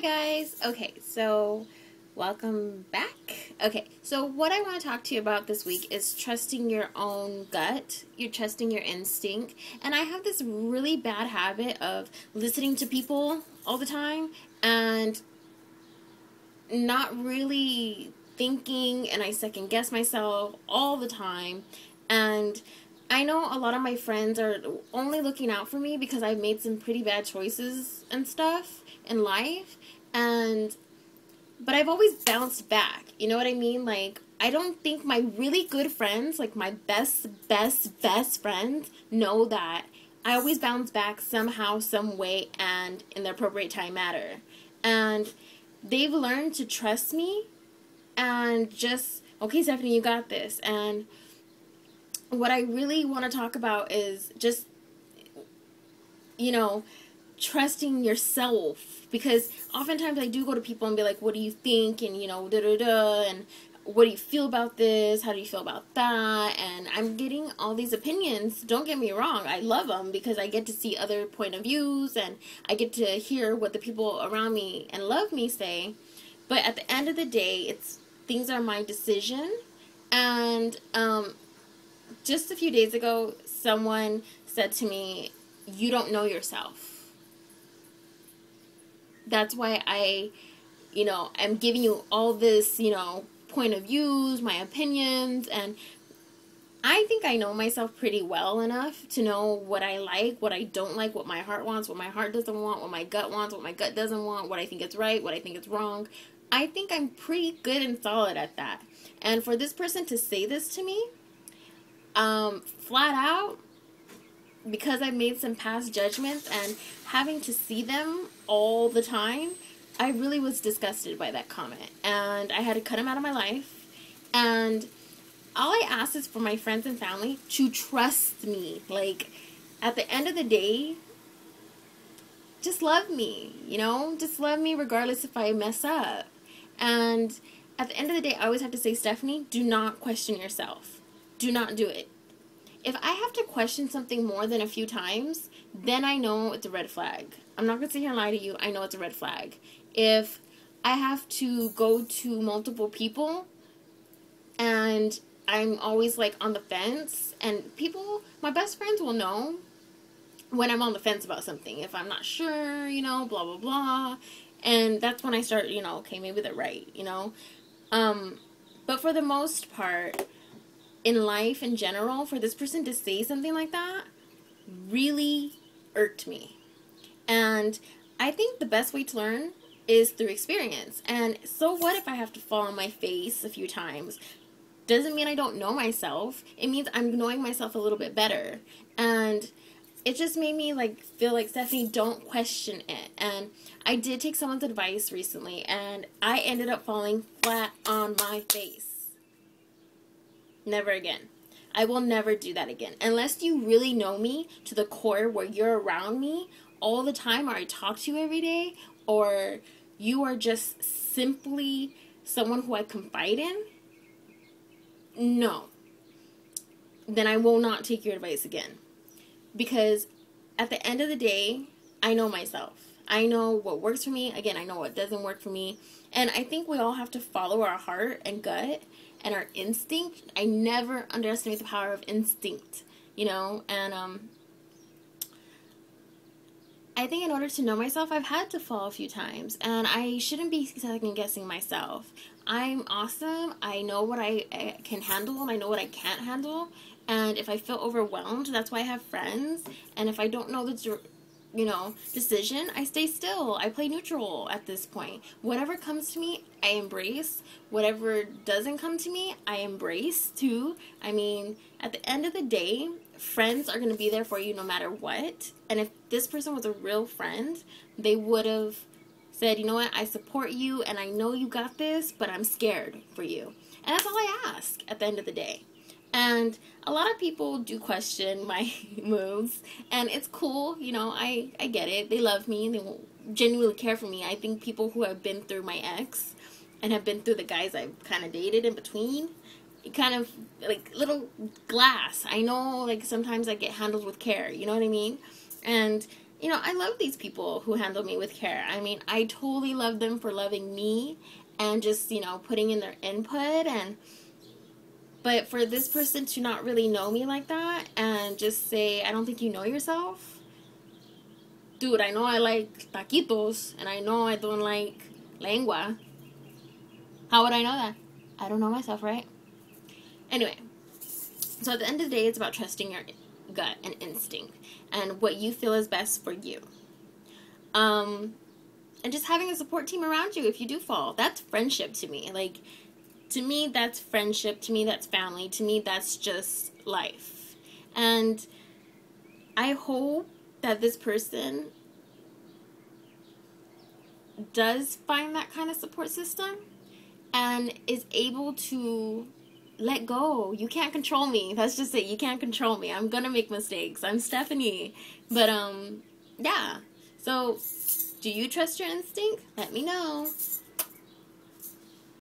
Guys. Okay, so welcome back. Okay, so what I want to talk to you about this week is trusting your own gut. You're trusting your instinct. And I have this really bad habit of listening to people all the time and not really thinking, and I second guess myself all the time. And I know a lot of my friends are only looking out for me because I've made some pretty bad choices and stuff in life, but I've always bounced back. You know what I mean? Like, I don't think my really good friends, like my best friends, know that I always bounce back somehow, some way, and in the appropriate time matter. And they've learned to trust me and just, okay, Stephanie, you got this. And what I really want to talk about is just, trusting yourself, because oftentimes I do go to people and be like, what do you think, and and what do you feel about this, how do you feel about that, and I'm getting all these opinions. Don't get me wrong, I love them because I get to see other point of views and I get to hear what the people around me and love me say, but at the end of the day, things are my decision. And just a few days ago, someone said to me, you don't know yourself. That's why I'm giving you all this, point of views, my opinions, and I think I know myself pretty well enough to know what I like, what I don't like, what my heart wants, what my heart doesn't want, what my gut wants, what my gut doesn't want, what I think is right, what I think is wrong. I think I'm pretty good and solid at that. And for this person to say this to me, flat out, because I've made some past judgments and having to see them all the time, I really was disgusted by that comment. And I had to cut him out of my life. And all I ask is for my friends and family to trust me. Like, at the end of the day, just love me, Just love me regardless if I mess up. And at the end of the day, I always have to say, Stephanie, do not question yourself. Do not do it. If I have to question something more than a few times, then I know it's a red flag. I'm not going to sit here and lie to you. I know it's a red flag. If I have to go to multiple people and I'm always like on the fence, and my best friends will know when I'm on the fence about something. If I'm not sure, blah, blah, blah. And that's when I start, okay, maybe they're right, But for the most part, in life in general, for this person to say something like that really irked me. And I think the best way to learn is through experience. And so what if I have to fall on my face a few times? Doesn't mean I don't know myself. It means I'm knowing myself a little bit better. And it just made me feel like, Stephanie, don't question it. And I did take someone's advice recently, and I ended up falling flat on my face. Never again. I will never do that again. Unless you really know me to the core, where you're around me all the time, or I talk to you every day, or you are just simply someone who I confide in, no. Then I will not take your advice again. Because at the end of the day, I know myself. I know what works for me. Again, I know what doesn't work for me. And I think we all have to follow our heart and gut and our instinct. I never underestimate the power of instinct, and I think in order to know myself, I've had to fall a few times, and I shouldn't be second guessing myself. I'm awesome. I know what I can handle, and I know what I can't handle, and if I feel overwhelmed, that's why I have friends. And if I don't know the decision, I stay still. I play neutral at this point. Whatever comes to me, I embrace. Whatever doesn't come to me, I embrace too. I mean, at the end of the day, friends are going to be there for you no matter what. And if this person was a real friend, they would have said, you know what, I support you and I know you got this, but I'm scared for you. And that's all I ask at the end of the day. And a lot of people do question my moves, and it's cool, I get it. They love me, and they genuinely care for me. I think people who have been through my ex and have been through the guys I've kind of dated in between, kind of like little glass. I know, sometimes I get handled with care, you know what I mean? And I love these people who handle me with care. I mean, I totally love them for loving me and just, putting in their input. But for this person to not really know me like that and just say, I don't think you know yourself. Dude, I know I like taquitos and I know I don't like lengua. How would I know that? I don't know myself, right? Anyway, so at the end of the day, it's about trusting your gut and instinct and what you feel is best for you. And just having a support team around you if you do fall. That's friendship to me. Like, to me, that's friendship. To me, that's family. To me, that's just life. And I hope that this person does find that kind of support system and is able to let go. You can't control me. That's just it. You can't control me. I'm gonna make mistakes. I'm Stephanie. But, yeah. So, do you trust your instinct? Let me know.